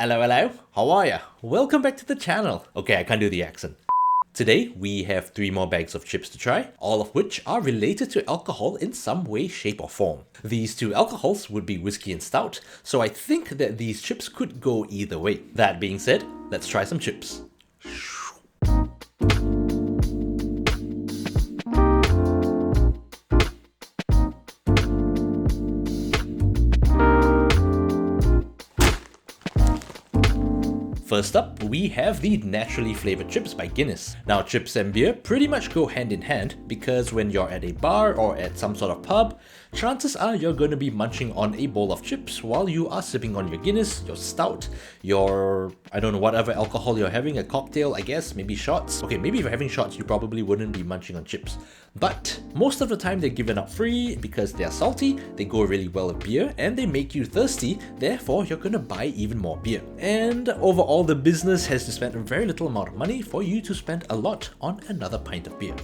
Hello, how are ya? Welcome back to the channel. Okay, I can't do the accent. Today, we have 3 more bags of chips to try, all of which are related to alcohol in some way, shape or form. These 2 alcohols would be whiskey and stout, so I think that these chips could go either way. That being said, let's try some chips. First up, we have the naturally flavored chips by Guinness. Now, chips and beer pretty much go hand in hand because when you're at a bar or at some sort of pub, chances are you're going to be munching on a bowl of chips while you are sipping on your Guinness, your stout, your, I don't know, whatever alcohol you're having, a cocktail, I guess, maybe shots. Okay, maybe if you're having shots, you probably wouldn't be munching on chips. But most of the time they're given out free because they're salty, they go really well with beer, and they make you thirsty, therefore you're gonna buy even more beer. And overall, the business has to spend a very little amount of money for you to spend a lot on another pint of beer.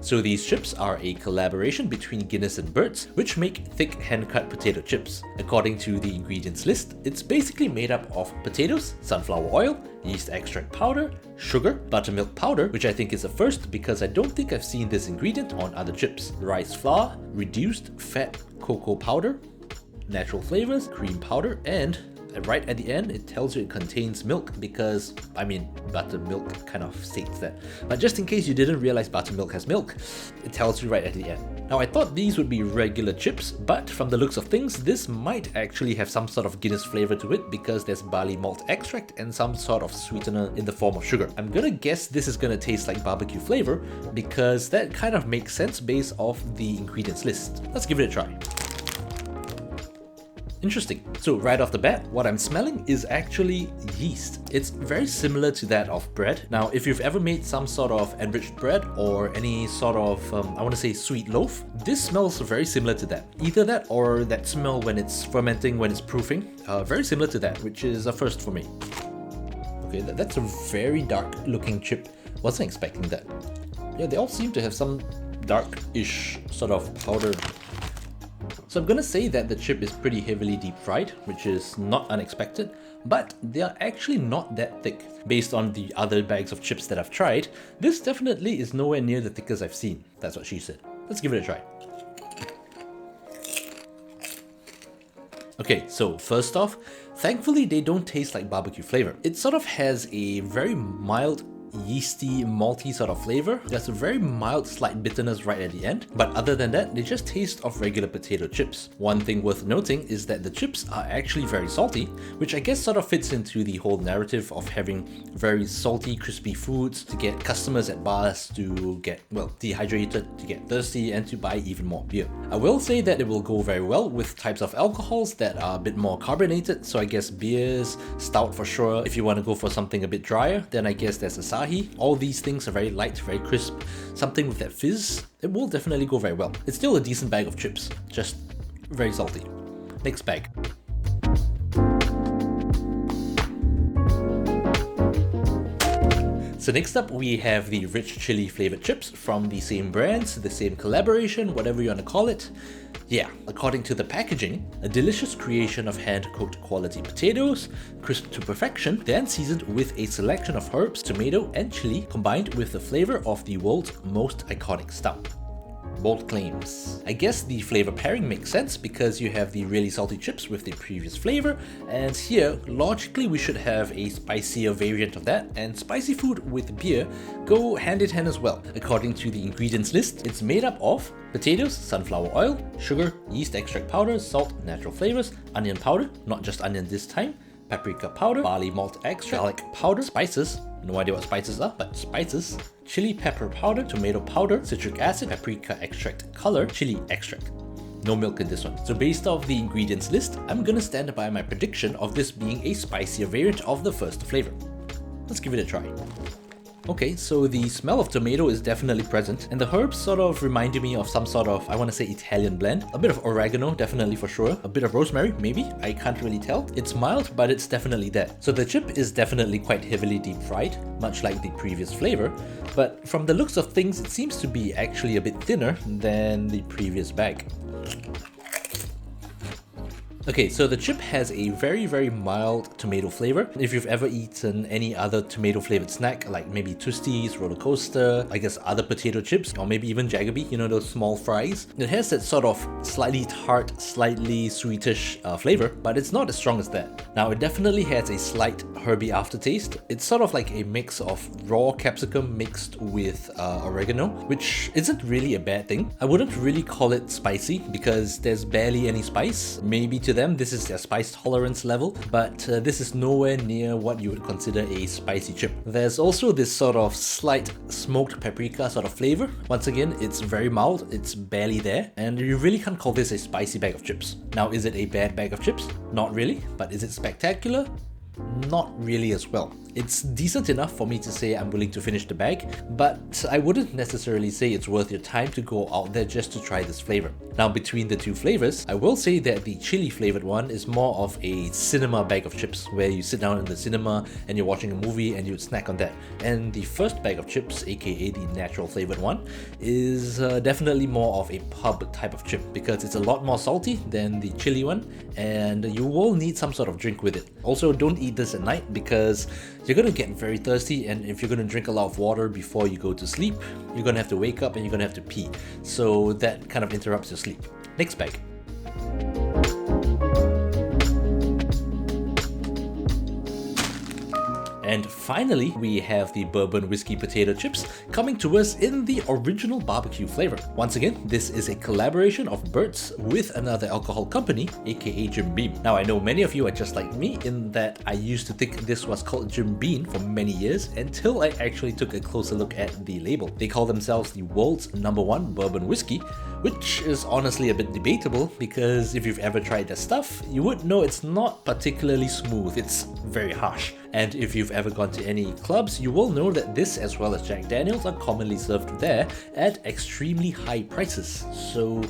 So these chips are a collaboration between Guinness and Burt's, which make thick hand-cut potato chips. According to the ingredients list, it's basically made up of potatoes, sunflower oil, yeast extract powder, sugar, buttermilk powder, which I think is a first because I don't think I've seen this ingredient on other chips, rice flour, reduced fat cocoa powder, natural flavors, cream powder, and right at the end, it tells you it contains milk because, I mean, buttermilk kind of states that. But just in case you didn't realize buttermilk has milk, it tells you right at the end. Now, I thought these would be regular chips, but from the looks of things, this might actually have some sort of Guinness flavor to it because there's barley malt extract and some sort of sweetener in the form of sugar. I'm gonna guess this is gonna taste like barbecue flavor because that kind of makes sense based off the ingredients list. Let's give it a try. Interesting. So right off the bat, what I'm smelling is actually yeast. It's very similar to that of bread. Now, if you've ever made some sort of enriched bread or any sort of, I want to say sweet loaf, this smells very similar to that. Either that or that smell when it's fermenting, when it's proofing. Very similar to that, which is a first for me. Okay, that's a very dark looking chip. Wasn't expecting that. Yeah, they all seem to have some dark-ish sort of powder. So I'm gonna say that the chip is pretty heavily deep fried, which is not unexpected, but they are actually not that thick. Based on the other bags of chips that I've tried, this definitely is nowhere near the thickest I've seen. That's what she said. Let's give it a try. Okay, so first off, thankfully they don't taste like barbecue flavor. It sort of has a very mild yeasty, malty sort of flavor. There's a very mild slight bitterness right at the end, but other than that, they just taste of regular potato chips. One thing worth noting is that the chips are actually very salty, which I guess sort of fits into the whole narrative of having very salty, crispy foods to get customers at bars to get, well, dehydrated, to get thirsty, and to buy even more beer. I will say that it will go very well with types of alcohols that are a bit more carbonated, so I guess beers, stout for sure. If you want to go for something a bit drier, then I guess there's a all these things are very light, very crisp. Something with that fizz, it will definitely go very well. It's still a decent bag of chips, just very salty. Next bag. So next up, we have the rich chili flavored chips from the same brands, the same collaboration, whatever you want to call it. Yeah, according to the packaging, a delicious creation of hand-cooked quality potatoes, crisped to perfection, then seasoned with a selection of herbs, tomato, and chili, combined with the flavor of the world's most iconic stout. Bold claims. I guess the flavor pairing makes sense because you have the really salty chips with the previous flavor, and here, logically, we should have a spicier variant of that, and spicy food with beer go hand in hand as well. According to the ingredients list, it's made up of potatoes, sunflower oil, sugar, yeast extract powder, salt, natural flavors, onion powder, not just onion this time, paprika powder, barley malt extract, garlic powder, spices, no idea what spices are, but spices, chili pepper powder, tomato powder, citric acid, paprika extract color, chili extract. No milk in this one. So based off the ingredients list, I'm gonna stand by my prediction of this being a spicier variant of the first flavor. Let's give it a try. Okay, so the smell of tomato is definitely present, and the herbs sort of reminded me of some sort of, I want to say, Italian blend. A bit of oregano, definitely for sure. A bit of rosemary, maybe? I can't really tell. It's mild, but it's definitely there. So the chip is definitely quite heavily deep fried, much like the previous flavor, but from the looks of things, it seems to be actually a bit thinner than the previous bag. Okay, so the chip has a very mild tomato flavor. If you've ever eaten any other tomato flavored snack, like maybe Twisties, Roller Coaster, I guess other potato chips, or maybe even Jaggerbee, you know, those small fries, it has that sort of slightly tart, slightly sweetish flavor, but it's not as strong as that. Now, it definitely has a slight herby aftertaste. It's sort of like a mix of raw capsicum mixed with oregano, which isn't really a bad thing. I wouldn't really call it spicy because there's barely any spice. Maybe to them this is their spice tolerance level, but this is nowhere near what you would consider a spicy chip. There's also this sort of slight smoked paprika sort of flavor. Once again, it's very mild, it's barely there, and you really can't call this a spicy bag of chips. Now, is it a bad bag of chips? Not really, but is it spectacular? Not really as well. It's decent enough for me to say I'm willing to finish the bag, but I wouldn't necessarily say it's worth your time to go out there just to try this flavor. Now, between the two flavors, I will say that the chili flavored one is more of a cinema bag of chips, where you sit down in the cinema and you're watching a movie and you'd snack on that. And the first bag of chips, aka the natural flavored one, is definitely more of a pub type of chip because it's a lot more salty than the chili one, and you will need some sort of drink with it. Also, don't eat this at night because you're gonna get very thirsty, and if you're gonna drink a lot of water before you go to sleep, you're gonna have to wake up and you're gonna have to pee. So that kind of interrupts your sleep. Next bag. And finally, we have the Bourbon Whiskey potato chips coming to us in the original barbecue flavor. Once again, this is a collaboration of Burt's with another alcohol company, aka Jim Beam. Now, I know many of you are just like me in that I used to think this was called Jim Beam for many years until I actually took a closer look at the label. They call themselves the world's #1 bourbon whiskey, which is honestly a bit debatable because if you've ever tried their stuff, you would know it's not particularly smooth, it's very harsh. And if you've ever gone to any clubs, you will know that this, as well as Jack Daniels, are commonly served there at extremely high prices. So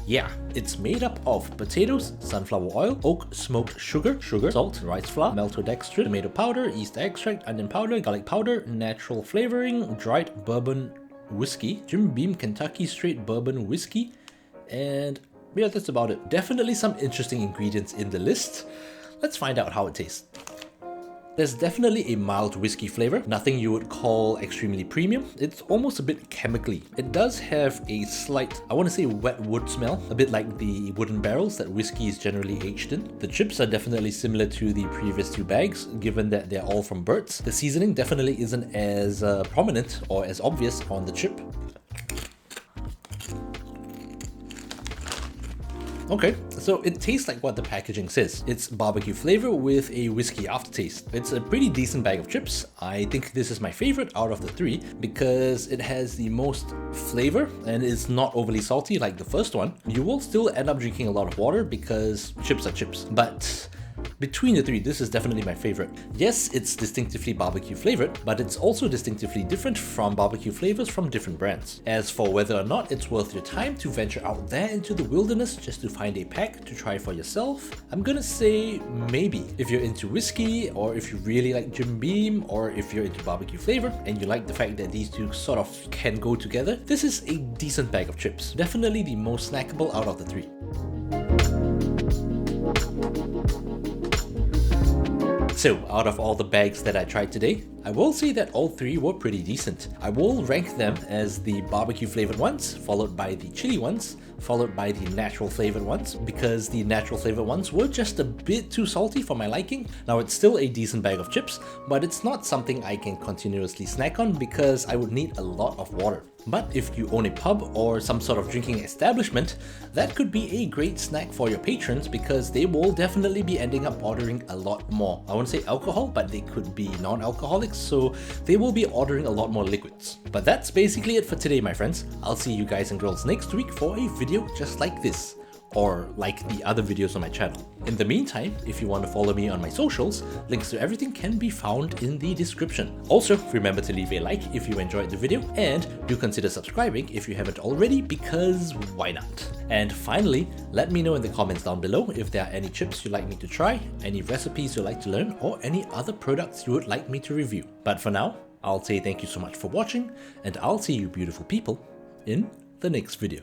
yeah, it's made up of potatoes, sunflower oil, oak smoked sugar, salt, rice flour, maltodextrin, tomato powder, yeast extract, onion powder, garlic powder, natural flavoring, dried bourbon whiskey, Jim Beam Kentucky Straight Bourbon Whiskey, and yeah, that's about it. Definitely some interesting ingredients in the list. Let's find out how it tastes. There's definitely a mild whiskey flavor, nothing you would call extremely premium. It's almost a bit chemically. It does have a slight, I want to say wet wood smell, a bit like the wooden barrels that whiskey is generally aged in. The chips are definitely similar to the previous two bags, given that they're all from Burt's. The seasoning definitely isn't as prominent or as obvious on the chip. Okay, so it tastes like what the packaging says. It's barbecue flavor with a whiskey aftertaste. It's a pretty decent bag of chips. I think this is my favorite out of the three because it has the most flavor and it's not overly salty like the first one. You will still end up drinking a lot of water because chips are chips, but between the three, this is definitely my favorite. Yes, it's distinctively barbecue flavored, but it's also distinctively different from barbecue flavors from different brands. As for whether or not it's worth your time to venture out there into the wilderness just to find a pack to try for yourself, I'm gonna say maybe. If you're into whiskey, or if you really like Jim Beam, or if you're into barbecue flavor and you like the fact that these two sort of can go together, this is a decent bag of chips. Definitely the most snackable out of the three. So, out of all the bags that I tried today, I will say that all three were pretty decent. I will rank them as the barbecue flavored ones, followed by the chili ones, followed by the natural flavored ones, because the natural flavored ones were just a bit too salty for my liking. Now, it's still a decent bag of chips, but it's not something I can continuously snack on because I would need a lot of water. But if you own a pub or some sort of drinking establishment, that could be a great snack for your patrons because they will definitely be ending up ordering a lot more. I won't say alcohol, but they could be non-alcoholics, so they will be ordering a lot more liquids. But that's basically it for today, my friends. I'll see you guys and girls next week for a video just like this, or like the other videos on my channel. In the meantime, if you want to follow me on my socials, links to everything can be found in the description. Also, remember to leave a like if you enjoyed the video, and do consider subscribing if you haven't already, because why not? And finally, let me know in the comments down below if there are any chips you'd like me to try, any recipes you'd like to learn, or any other products you would like me to review. But for now, I'll say thank you so much for watching, and I'll see you beautiful people in the next video.